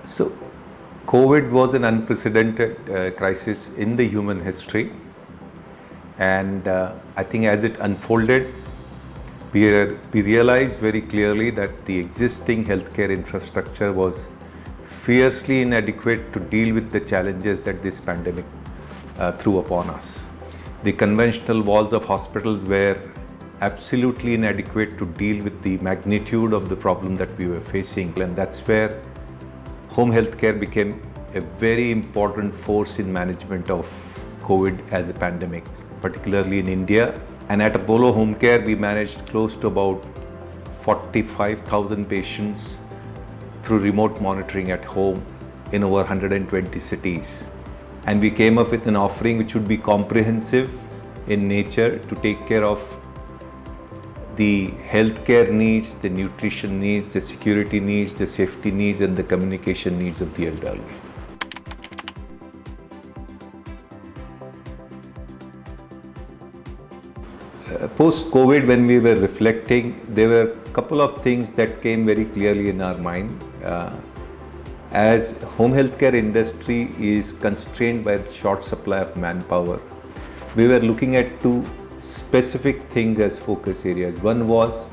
So, COVID was an unprecedented crisis in the human history, and I think as it unfolded, we realized very clearly that the existing healthcare infrastructure was fiercely inadequate to deal with the challenges that this pandemic threw upon us. The conventional walls of hospitals were absolutely inadequate to deal with the magnitude of the problem that we were facing, and that's where home healthcare became a very important force in management of COVID as a pandemic, particularly in India. And at Apollo Home Care, we managed close to about 45,000 patients through remote monitoring at home in over 120 cities. And we came up with an offering which would be comprehensive in nature to take care of the healthcare needs, the nutrition needs, the security needs, the safety needs, and the communication needs of the elderly. Post-COVID, when we were reflecting, there were a couple of things that came very clearly in our mind. As home healthcare industry is constrained by the short supply of manpower, we were looking at two specific things as focus areas. One was,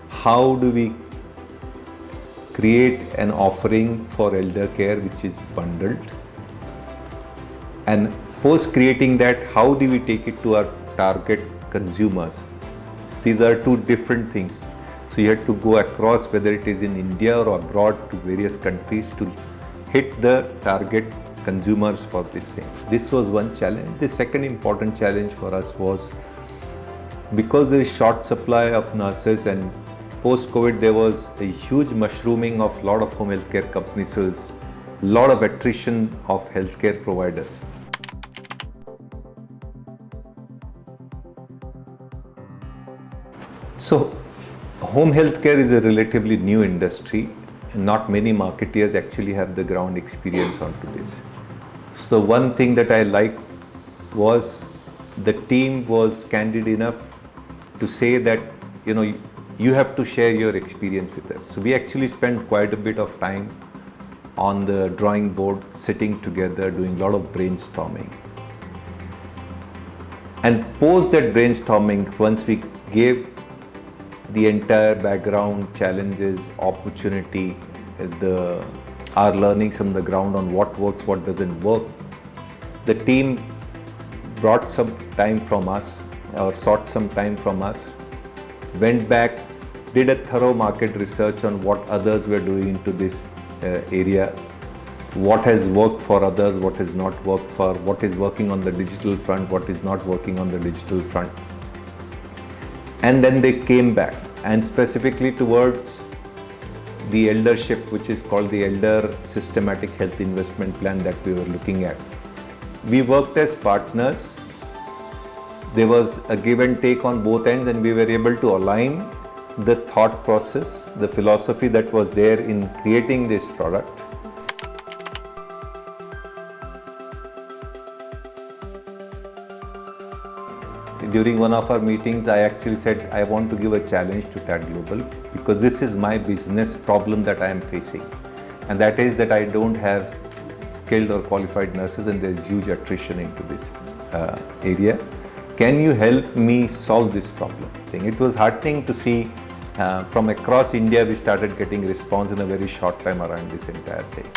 how do we create an offering for elder care which is bundled, and post creating that, how do we take it to our target consumers? These are two different things. So you had to go across, whether it is in India or abroad, to various countries to hit the target consumers for this thing. This was one challenge. The second important challenge for us was, because there is short supply of nurses, and post-COVID there was a huge mushrooming of a lot of home healthcare companies, so there's a lot of attrition of healthcare providers. So, home healthcare is a relatively new industry, and not many marketeers actually have the ground experience onto this. So one thing that I liked was the team was candid enough to say that, you have to share your experience with us. So we actually spent quite a bit of time on the drawing board, sitting together, doing a lot of brainstorming. And post that brainstorming, once we gave the entire background, challenges, opportunity, our learnings on the ground on what works, what doesn't work, the team brought some time from us, or sought some time from us, went back, did a thorough market research on what others were doing into this area, what has worked for others, what has not worked for, what is working on the digital front, what is not working on the digital front. And then they came back, and specifically towards the Eldership, which is called the Elder Systematic Health Investment Plan that we were looking at. We worked as partners. There was a give and take on both ends, and we were able to align the thought process, the philosophy that was there in creating this product. During one of our meetings, I actually said, I want to give a challenge to TAD Global, because this is my business problem that I am facing. And that is that I don't have skilled or qualified nurses, and there is huge attrition into this area. Can you help me solve this problem? It was heartening to see from across India, we started getting response in a very short time around this entire thing.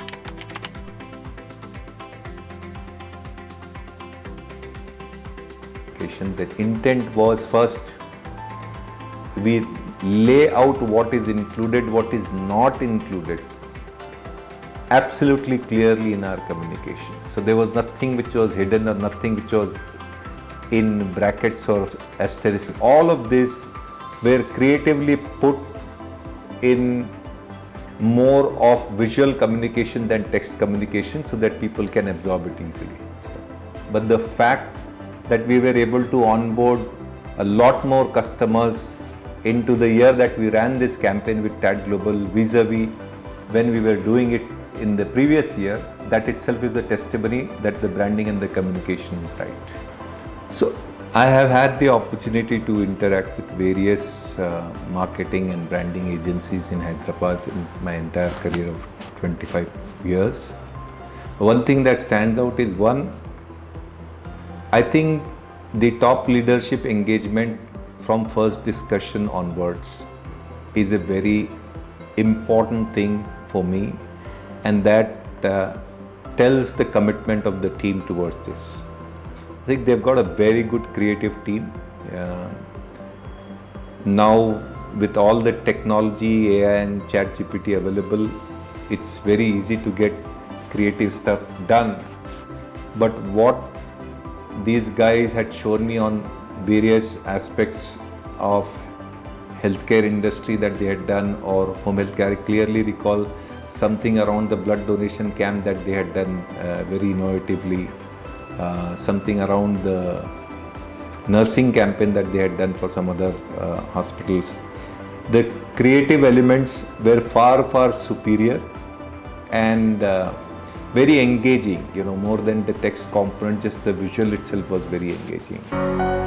The intent was, first, we lay out what is included, what is not included, absolutely clearly in our communication. So there was nothing which was hidden or nothing which was in brackets or asterisks. All of this were creatively put in more of visual communication than text communication, so that people can absorb it easily. But the fact that we were able to onboard a lot more customers into the year that we ran this campaign with TAD Global vis-a-vis when we were doing it in the previous year, that itself is a testimony that the branding and the communication is right. So I have had the opportunity to interact with various marketing and branding agencies in Hyderabad in my entire career of 25 years. One thing that stands out is I think the top leadership engagement from first discussion onwards is a very important thing for me, and that tells the commitment of the team towards this. I think they've got a very good creative team. Now, with all the technology, AI and ChatGPT available, it's very easy to get creative stuff done. But what these guys had shown me on various aspects of healthcare industry that they had done, or home healthcare, I clearly recall something around the blood donation camp that they had done very innovatively. Something around the nursing campaign that they had done for some other hospitals. The creative elements were far, far superior and very engaging, more than the text component, just the visual itself was very engaging.